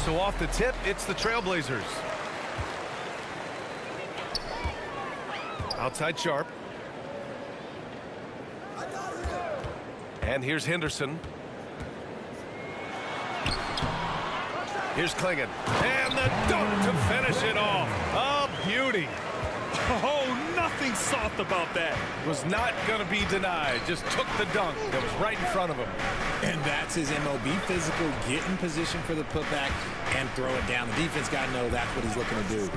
So off the tip, it's the Trailblazers. Outside Sharp. And here's Henderson. Here's Klingon. And the dunk to finish it off. A beauty. Oh, nothing soft about that. Was not going to be denied. Just took the dunk that was right in front of him. And that's his MO. Be physical, get in position for the putback, and throw it down. The defense got to know that's what he's looking to do.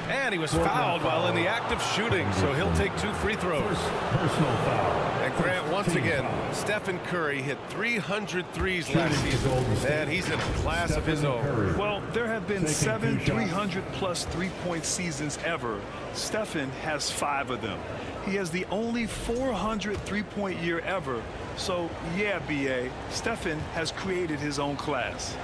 And he was fouled while in the act of shooting, so he'll take 2 free throws. Personal foul. And Grant, once again, Stephen Curry hit 300 threes last season, and he's in a class of his own. Well, there have been 7 300-plus three-point seasons ever. Stephen has 5 of them. He has the only 400 three-point year ever. So, yeah, B.A., Stephen has created his own class.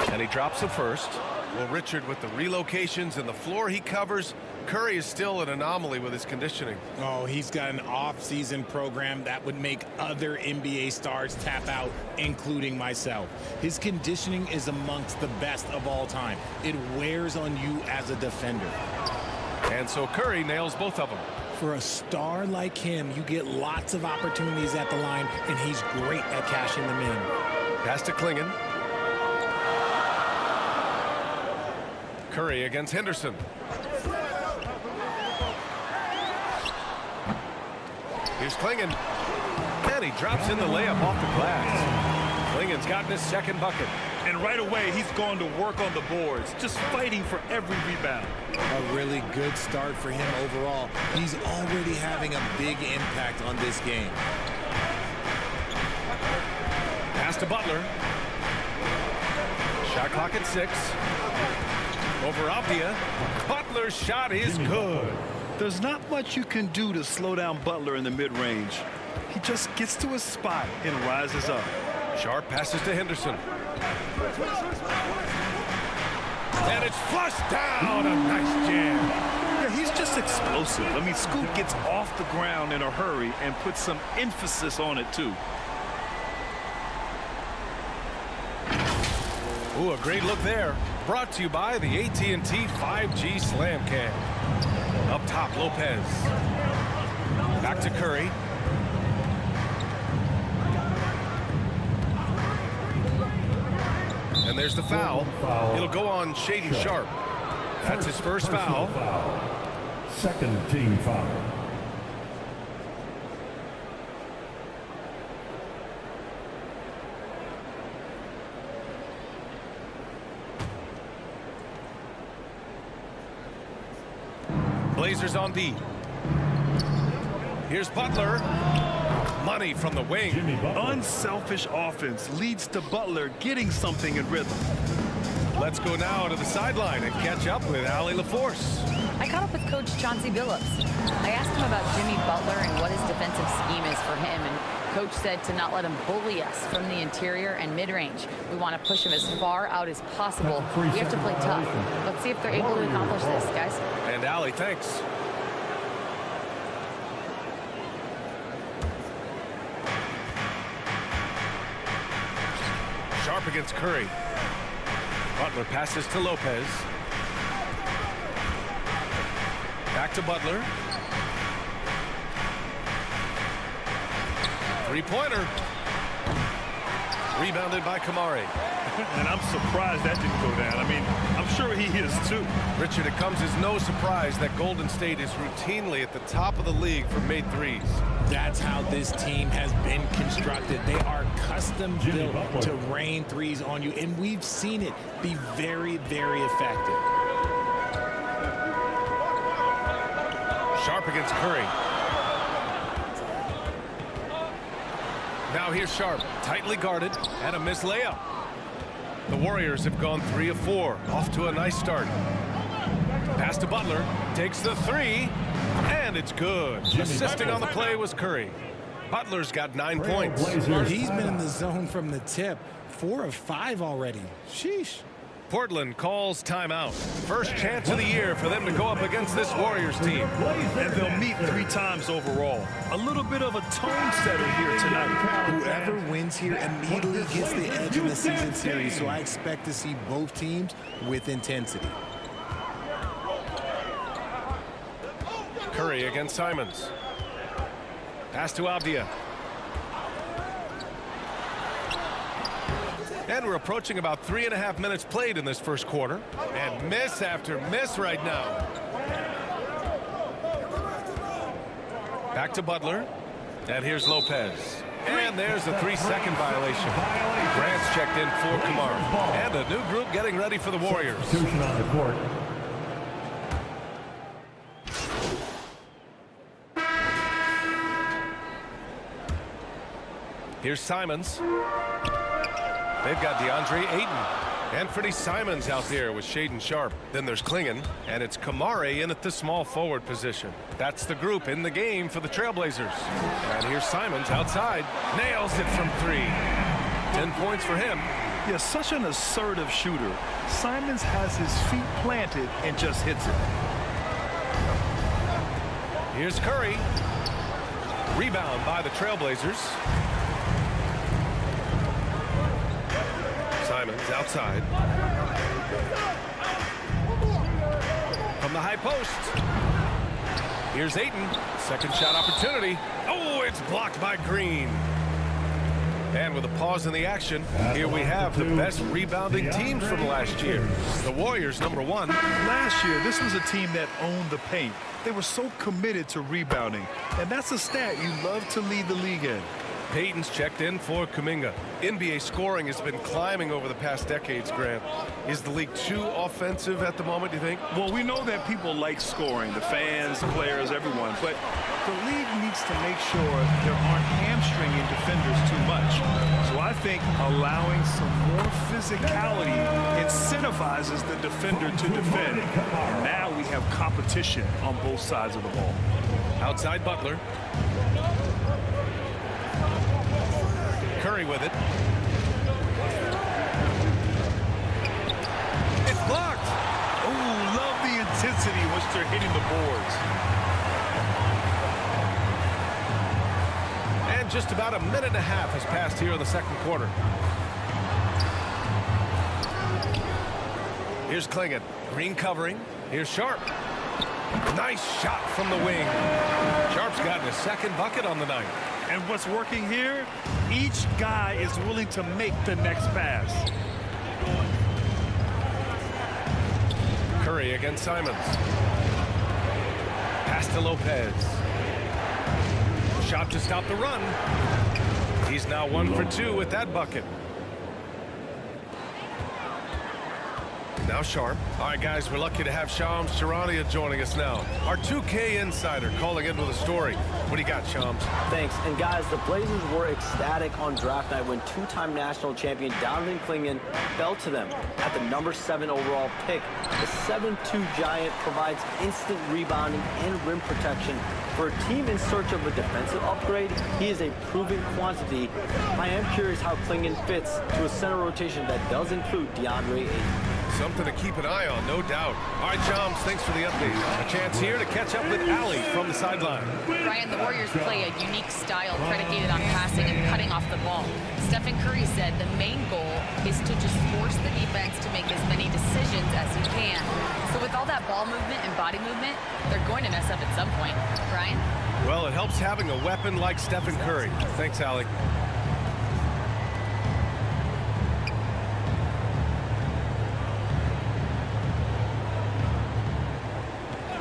And he drops the first. Well, Richard, with the relocations and the floor he covers, Curry is still an anomaly with his conditioning. Oh, he's got an off-season program that would make other NBA stars tap out, including myself. His conditioning is amongst the best of all time. It wears on you as a defender. And so Curry nails both of them. For a star like him, you get lots of opportunities at the line, and he's great at cashing them in. Pass to Klingon. Curry against Henderson. Here's Klingon. And he drops in the layup off the glass. Klingon's gotten his second bucket. And right away, he's gone to work on the boards, just fighting for every rebound. A really good start for him overall. He's already having a big impact on this game. Pass to Butler. Shot clock at 6. Over Avdia. Butler's shot is good. There's not much you can do to slow down Butler in the mid-range. He just gets to his spot and rises up. Sharp passes to Henderson. And it's flushed down. A nice jam. Yeah, he's just explosive. I mean, Scoot gets off the ground in a hurry and puts some emphasis on it, too. Ooh, a great look there. Brought to you by the AT&T 5G Slam Cam. Up top, Lopez. Back to Curry. And there's the foul. It'll go on Shaedon Sharpe. That's his first foul. Second team foul. Blazers on D. Here's Butler. Money from the wing. Unselfish offense leads to Butler getting something in rhythm. Let's go now to the sideline and catch up with Allie LaForce. I caught up with Coach Chauncey Billups. I asked him about Jimmy Butler and what his defensive scheme is for him, and Coach said to not let him bully us from the interior and mid-range. We want to push him as far out as possible. We have to play tough. Let's see if they're able to accomplish this, guys. And Allie, thanks. Sharp against Curry. Butler passes to Lopez. Back to Butler. Three-pointer. Rebounded by Kamari. And I'm surprised that didn't go down. I mean, I'm sure he is too. Richard, it comes as no surprise that Golden State is routinely at the top of the league for made threes. That's how this team has been constructed. They are custom built to rain threes on you, and we've seen it be very, very effective. Sharp against Curry. Now here's Sharp, tightly guarded, and a missed layup. The Warriors have gone 3 of 4, off to a nice start. Pass to Butler, takes the three, and it's good. Assisting on the play was Curry. Butler's got 9 points. He's been in the zone from the tip. 4 of 5 already. Sheesh. Portland calls timeout. First chance of the year for them to go up against this Warriors team. And they'll meet 3 times overall. A little bit of a tone setter here tonight. Whoever wins here immediately gets the edge in the season series, so I expect to see both teams with intensity. Curry against Simons. Pass to Avdia. And we're approaching about 3.5 minutes played in this first quarter. And miss after miss right now. Back to Butler. And here's Lopez. And there's a 3-second violation. Grant's checked in for Kamara. And a new group getting ready for the Warriors. Substitution on the court. Here's Simons. They've got DeAndre Ayton. Anthony Simons out there with Shaedon Sharpe. Then there's Klingon. And it's Kamara in at the small forward position. That's the group in the game for the Trailblazers. And here's Simons outside. Nails it from 3. 10 points for him. Yeah, such an assertive shooter. Simons has his feet planted and just hits it. Here's Curry. Rebound by the Trailblazers. Simons outside. From the high post. Here's Ayton. Second shot opportunity. Oh, it's blocked by Green. And with a pause in the action, here we have the best rebounding teams from last year. The Warriors, number 1. Last year, this was a team that owned the paint. They were so committed to rebounding. And that's a stat you love to lead the league in. Payton's checked in for Kuminga. NBA scoring has been climbing over the past decades, Grant. Is the league too offensive at the moment, do you think? Well, we know that people like scoring, the fans, the players, everyone, but the league needs to make sure there aren't hamstringing defenders too much. So I think allowing some more physicality incentivizes the defender to defend. And now we have competition on both sides of the ball. Outside Butler. Curry with it. It's blocked. Oh, love the intensity in which they're hitting the boards. And just about a minute and a half has passed here in the second quarter. Here's Klingon. Green covering. Here's Sharpe. Nice shot from the wing. Sharpe's gotten his second bucket on the night. And what's working here? Each guy is willing to make the next pass. Curry against Simons. Pass to Lopez. Shot to stop the run. He's now 1 for 2 with that bucket. Now Sharpe. All right, guys, we're lucky to have Shams Charania joining us now. Our 2K insider calling in with a story. What do you got, Shams? Thanks. And guys, the Blazers were ecstatic on draft night when 2-time national champion Donovan Klingon fell to them at the number 7 overall pick. The 7'2" giant provides instant rebounding and rim protection. For a team in search of a defensive upgrade, he is a proven quantity. I am curious how Klingon fits to a center rotation that does include DeAndre Ayton. Something to keep an eye on, no doubt. All right, Shams, thanks for the update. A chance here to catch up with Allie from the sideline. Brian, the Warriors play a unique style predicated on passing and cutting off the ball. Stephen Curry said the main goal is to just force the defense to make as many decisions as you can. So with all that ball movement and body movement, they're going to mess up at some point. Brian? Well, it helps having a weapon like Stephen Curry. Thanks, Allie.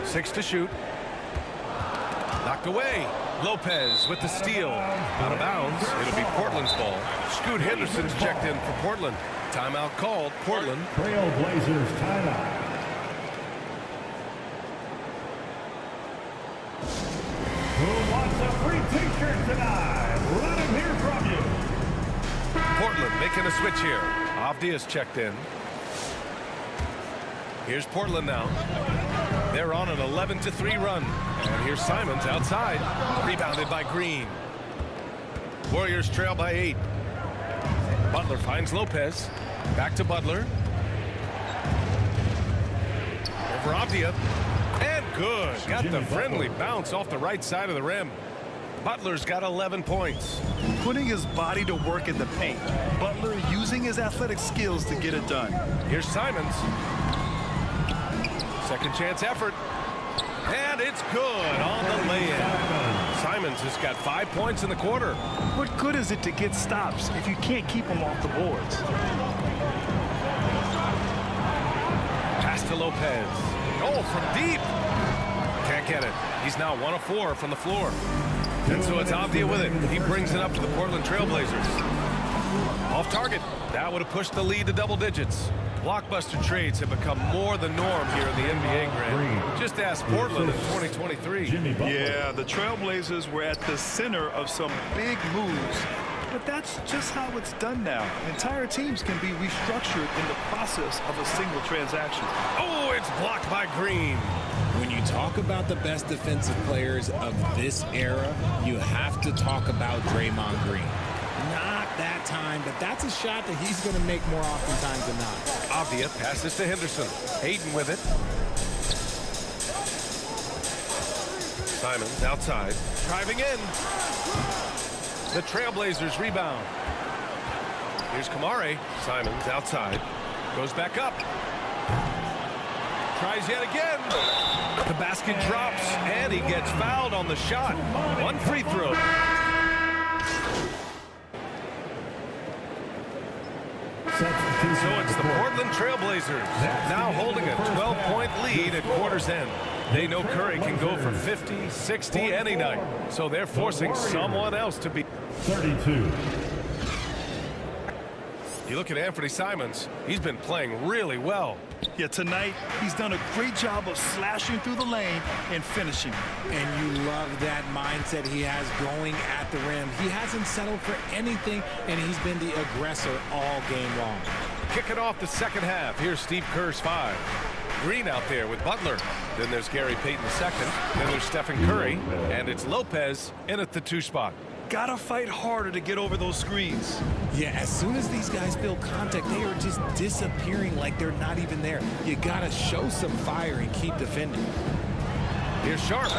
Six to shoot. Knocked away. Lopez with the steal. Out of bounds. It'll be Portland's ball. Scoot Henderson's checked in for Portland. Timeout called. Portland. Trailblazers timeout. Who wants a free t-shirt tonight? Let him hear from you. Portland making a switch here. Avdia's checked in. Here's Portland now. They're on an 11-3 run. And here's Simons outside. Rebounded by Green. Warriors trail by 8. Butler finds Lopez. Back to Butler. Over Avdia. And good. Got the friendly bounce off the right side of the rim. Butler's got 11 points. Putting his body to work in the paint. Butler using his athletic skills to get it done. Here's Simons. Second chance effort. And it's good on the lay-in. Simons has got 5 points in the quarter. What good is it to get stops if you can't keep them off the boards? Pass to Lopez. Oh, from deep. Can't get it. He's now 1 of 4 from the floor. And so it's Avdia with it. He brings it up to the Portland Trailblazers. Off target. That would have pushed the lead to double digits. Blockbuster trades have become more the norm here in the NBA, Grant. Just ask Portland in 2023. Yeah, the Trailblazers were at the center of some big moves. But that's just how it's done now. Entire teams can be restructured in the process of a single transaction. Oh, it's blocked by Green. When you talk about the best defensive players of this era, you have to talk about Draymond Green. Not that time, but that's a shot that he's going to make more oftentimes than not. Avdia passes to Henderson. Hayden with it. Simons outside. Driving in. The Trailblazers rebound. Here's Kamare. Simons outside. Goes back up. Tries yet again. The basket drops, and he gets fouled on the shot. One free throw. So it's the Portland Trailblazers now holding a 12-point lead at quarter's end. They know Curry can go for 50, 60 any night. So they're forcing someone else to be. 32. You look at Anthony Simons. He's been playing really well. Yeah, tonight he's done a great job of slashing through the lane and finishing. And you love that mindset he has going at the rim. He hasn't settled for anything, and he's been the aggressor all game long. Kicking off the second half. Here's Steve Kerr's 5. Green out there with Butler. Then there's Gary Payton II. Then there's Stephen Curry. And it's Lopez in at the 2 spot. Gotta fight harder to get over those screens. Yeah, as soon as these guys feel contact, they are just disappearing like they're not even there. You gotta show some fire and keep defending. Here's Sharp.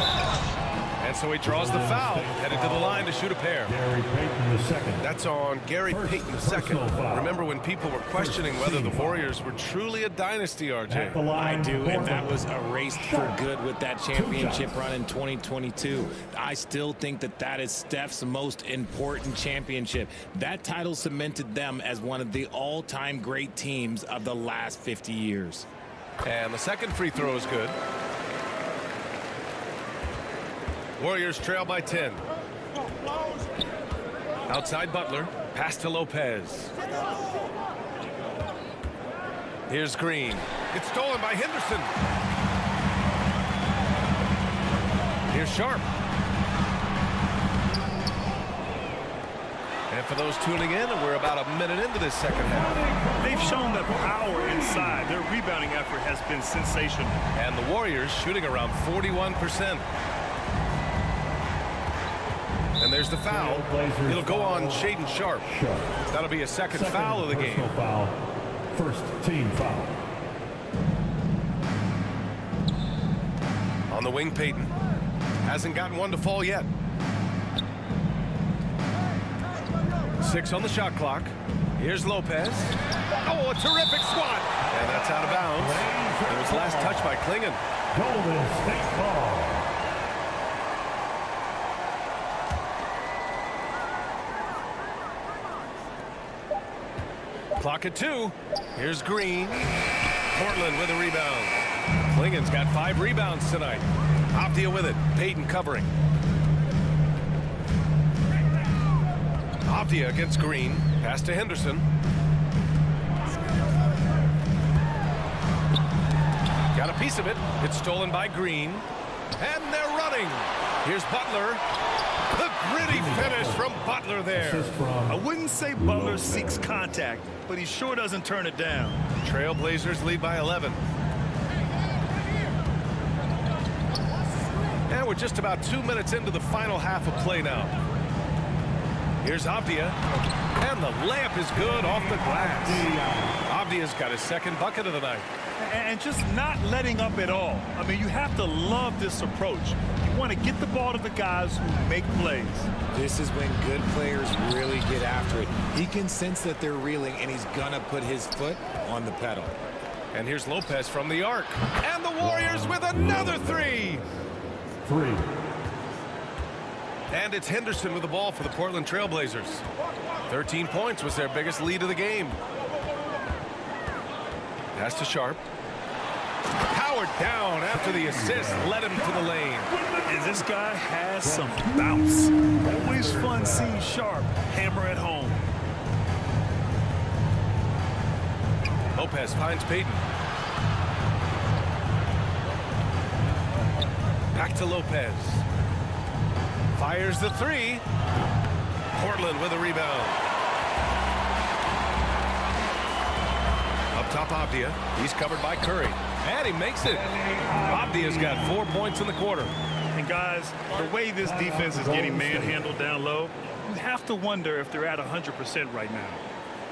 And so he draws the foul, headed to the line to shoot a pair. Gary Payton II. That's on Gary Payton II. Remember when people were questioning whether the Warriors were truly a dynasty, RJ? I do, and that was erased for good with that championship run in 2022. I still think that that is Steph's most important championship. That title cemented them as one of the all-time great teams of the last 50 years. And the second free throw is good. Warriors trail by 10. Outside Butler. Pass to Lopez. Here's Green. It's stolen by Henderson. Here's Sharp. And for those tuning in, we're about a minute into this second half. They've shown the power inside. Their rebounding effort has been sensational. And the Warriors shooting around 41%. And there's the foul. It'll go on Shaedon Sharp. That'll be a second foul of the game. Foul. First team foul. On the wing, Payton. Hasn't gotten one to fall yet. 6 on the shot clock. Here's Lopez. Oh, a terrific swat. And that's out of bounds. It was last touched by Klingon. Golden State ball. Clock at 2. Here's Green. Portland with a rebound. Klingon's got 5 rebounds tonight. Avdia with it. Payton covering. Avdia against Green. Pass to Henderson. Got a piece of it. It's stolen by Green. And they're running. Here's Butler. The gritty finish from Butler there. I wouldn't say Butler seeks contact, but he sure doesn't turn it down. Trailblazers lead by 11. And we're just about 2 minutes into the final half of play now. Here's Avdia. And the layup is good off the glass. Avdia's got his second bucket of the night. and just not letting up at all. I mean, you have to love this approach. You want to get the ball to the guys who make plays. This is when good players really get after it. He can sense that they're reeling, and he's going to put his foot on the pedal. And here's Lopez from the arc. And the Warriors with another three. 3. And it's Henderson with the ball for the Portland Trailblazers. 13 points was their biggest lead of the game. Pass to Sharp. Powered down after the assist led him to the lane. And this guy has some bounce. Always fun seeing Sharp hammer at home. Lopez finds Payton. Back to Lopez. Fires the three. Portland with a rebound. Up top, Avdia. He's covered by Curry. And he makes it. Avdia's got 4 points in the quarter. And guys, the way this defense is getting manhandled down low, you have to wonder if they're at 100% right now.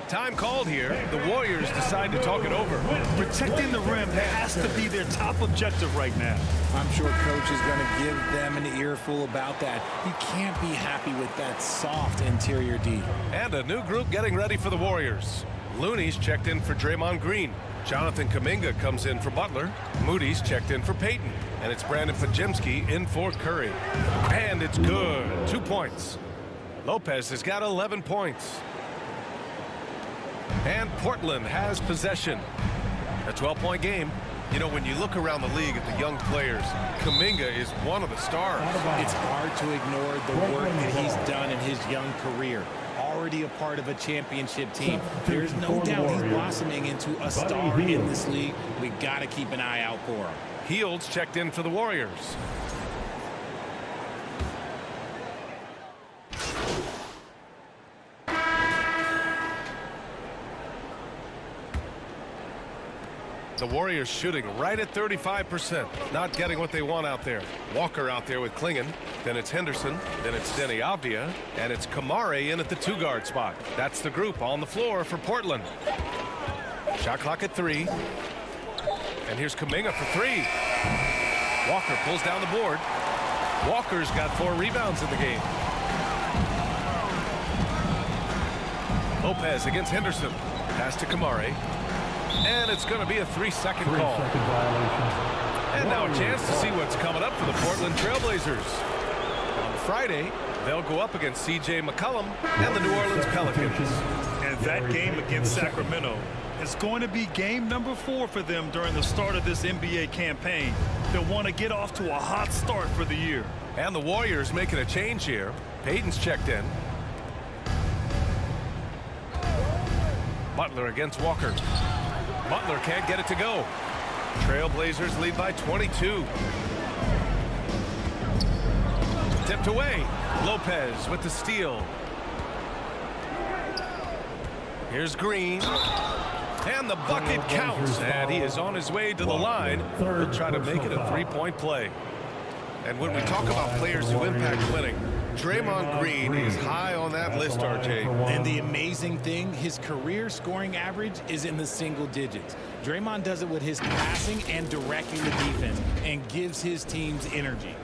Time called here. The Warriors decide to talk it over. Protecting the rim has to be their top objective right now. I'm sure coach is going to give them an earful about that. He can't be happy with that soft interior D. And a new group getting ready for the Warriors. Looney's checked in for Draymond Green. Jonathan Kuminga comes in for Butler. Moody's checked in for Payton. And it's Brandon Podziemski in for Curry. And it's good. 2 points. Lopez has got 11 points. And Portland has possession. A 12-point game. You know, when you look around the league at the young players, Kuminga is one of the stars. It's hard to ignore the work that he's done in his young career. Already a part of a championship team. There's no doubt he's blossoming into a star in this league. We got to keep an eye out for him. Hields checked in for the Warriors. The Warriors shooting right at 35%. Not getting what they want out there. Walker out there with Klingon. Then it's Henderson. Then it's Denny Avdia. And it's Kamare in at the 2-guard spot. That's the group on the floor for Portland. Shot clock at 3. And here's Kuminga for 3. Walker pulls down the board. Walker's got 4 rebounds in the game. Lopez against Henderson. Pass to Kamare. And it's going to be a 3-second call. And now a chance to see what's coming up for the Portland Trailblazers. On Friday, they'll go up against C.J. McCollum and the New Orleans Pelicans. And that game against Sacramento is going to be game number 4 for them during the start of this NBA campaign. They'll want to get off to a hot start for the year. And the Warriors making a change here. Payton's checked in. Butler against Walker. Butler can't get it to go. Trailblazers lead by 22. Tipped away. Lopez with the steal. Here's Green. And the bucket counts. And he is on his way to the line. He'll try to make it a 3-point play. And when we talk about players who impact winning, Draymond Green is high on that list, RJ. And the amazing thing, his career scoring average is in the single digits. Draymond does it with his passing and directing the defense and gives his teams energy.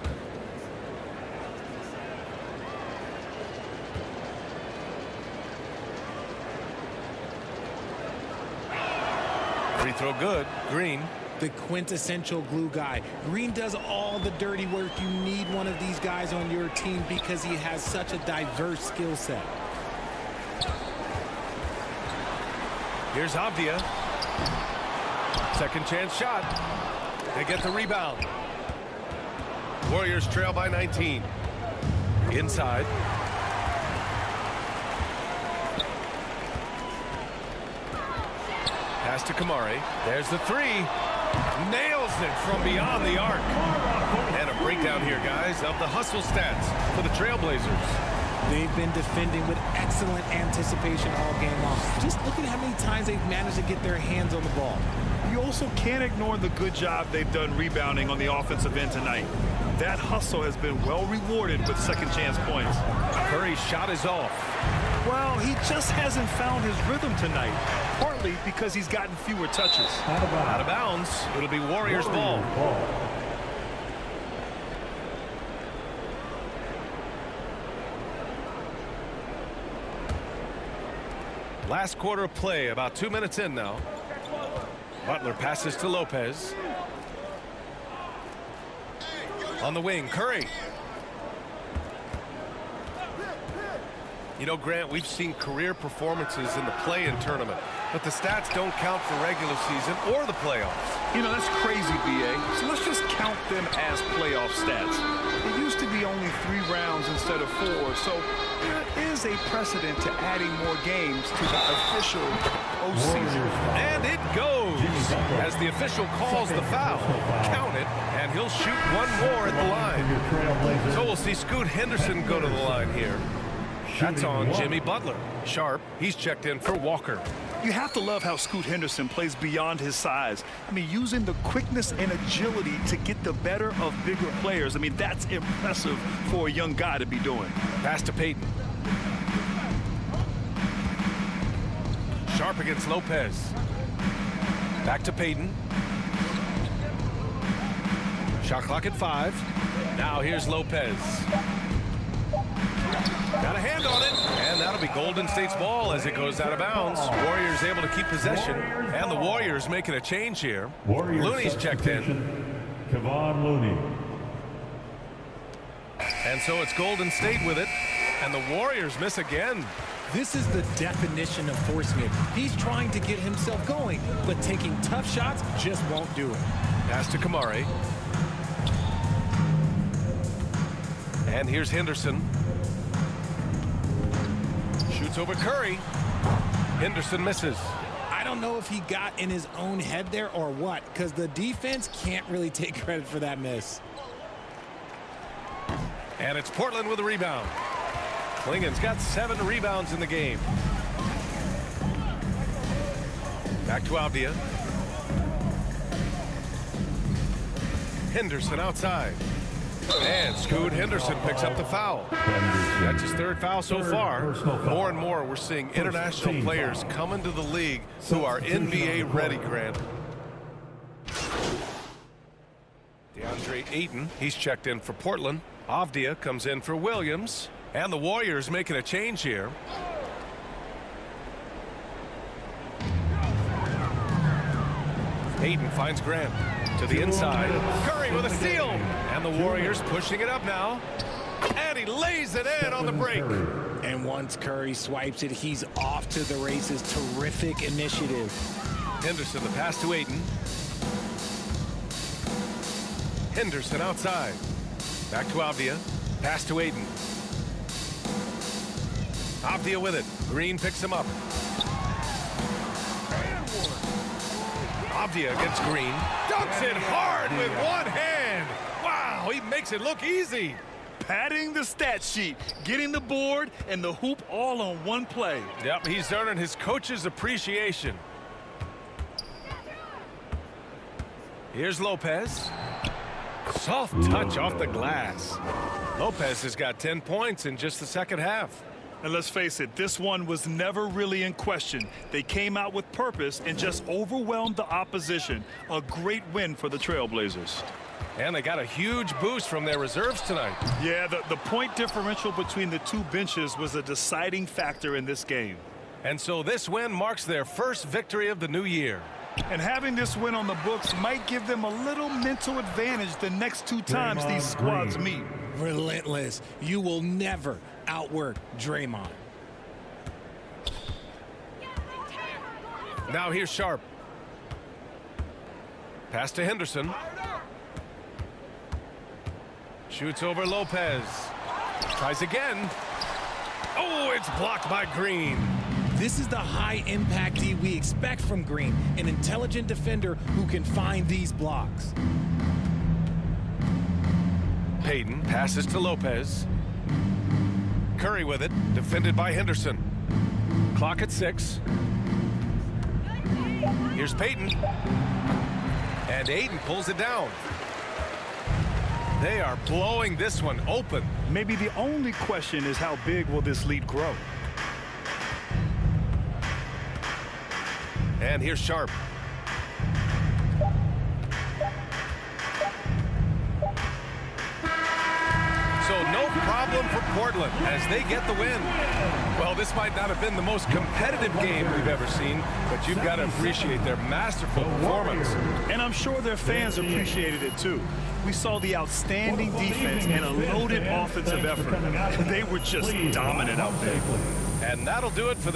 Free throw good. Green. The quintessential glue guy. Green does all the dirty work. You need one of these guys on your team because he has such a diverse skill set. Here's Avdia. Second chance shot. They get the rebound. Warriors trail by 19. Inside. Pass to Kamare. There's the 3. Nails it from beyond the arc. And a breakdown here, guys, of the hustle stats for the Trailblazers. They've been defending with excellent anticipation all game long. Just look at how many times they've managed to get their hands on the ball. You also can't ignore the good job they've done rebounding on the offensive end tonight. That hustle has been well rewarded with second chance points. Curry's shot is off. Well, he just hasn't found his rhythm tonight, partly because he's gotten fewer touches. Out of bounds. It'll be Warriors ball. Last quarter of play, about 2 minutes in now. Butler passes to Lopez. On the wing, Curry. You know, Grant, we've seen career performances in the play-in tournament, but the stats don't count for regular season or the playoffs. You know, that's crazy, B.A. So let's just count them as playoff stats. It used to be only 3 rounds instead of 4, so there is a precedent to adding more games to the official postseason. And it goes as the official calls the foul. Count it, and he'll shoot one more at the line. So we'll see Scoot Henderson go to the line here. That's on Jimmy Butler. Sharp, he's checked in for Walker. You have to love how Scoot Henderson plays beyond his size. I mean, using the quickness and agility to get the better of bigger players. I mean, that's impressive for a young guy to be doing. Pass to Payton. Sharp against Lopez. Back to Payton. Shot clock at 5. Now here's Lopez. Got a hand on it, and that'll be Golden State's ball as it goes out of bounds. Warriors able to keep possession, and the Warriors making a change here. Looney's checked in. Kevon Looney. And so it's Golden State with it, and the Warriors miss again. This is the definition of forcing it. He's trying to get himself going, but taking tough shots just won't do it. Pass to Kamari. And here's Henderson. Shoots over Curry. Henderson misses. I don't know if he got in his own head there or what, because the defense can't really take credit for that miss. And it's Portland with a rebound. Klingen's got 7 rebounds in the game. Back to Avdia. Henderson outside. And Scoot Henderson picks up the foul. That's his 3rd foul so far. More and more we're seeing international players come into the league who are NBA ready, Grant. DeAndre Ayton, he's checked in for Portland. Avdia comes in for Williams. And the Warriors making a change here. Ayton finds Grant to the inside. Curry with a steal. And the Warriors pushing it up now. And he lays it in on the break. And once Curry swipes it, he's off to the races. Terrific initiative. Henderson, the pass to Ayton. Henderson outside. Back to Avdia. Pass to Ayton. Avdia with it. Green picks him up. Avdia against Green. Dunks it hard with one hand. Wow, he makes it look easy. Padding the stat sheet, getting the board and the hoop all on one play. Yep, he's earning his coach's appreciation. Here's Lopez. Soft touch off the glass. Lopez has got 10 points in just the second half. And let's face it, this one was never really in question. They came out with purpose and just overwhelmed the opposition. A great win for the Trailblazers. And they got a huge boost from their reserves tonight. Yeah, the point differential between the 2 benches was a deciding factor in this game. And so this win marks their first victory of the new year. And having this win on the books might give them a little mental advantage the next 2 times these squads meet. Relentless. You will never outwork Draymond. Now here's Sharp. Pass to Henderson. Shoots over Lopez. Tries again. Oh, it's blocked by Green. This is the high impact D we expect from Green, an intelligent defender who can find these blocks. Payton passes to Lopez. Curry with it, defended by Henderson. Clock at 6. Here's Payton. And Ayton pulls it down. They are blowing this one open. Maybe the only question is how big will this lead grow? And here's Sharp. So no problem for Portland as they get the win. Well, this might not have been the most competitive game we've ever seen, but you've got to appreciate their masterful performance. And I'm sure their fans appreciated it too. We saw the outstanding defense and a loaded offensive effort. They were just dominant out there. And that'll do it for the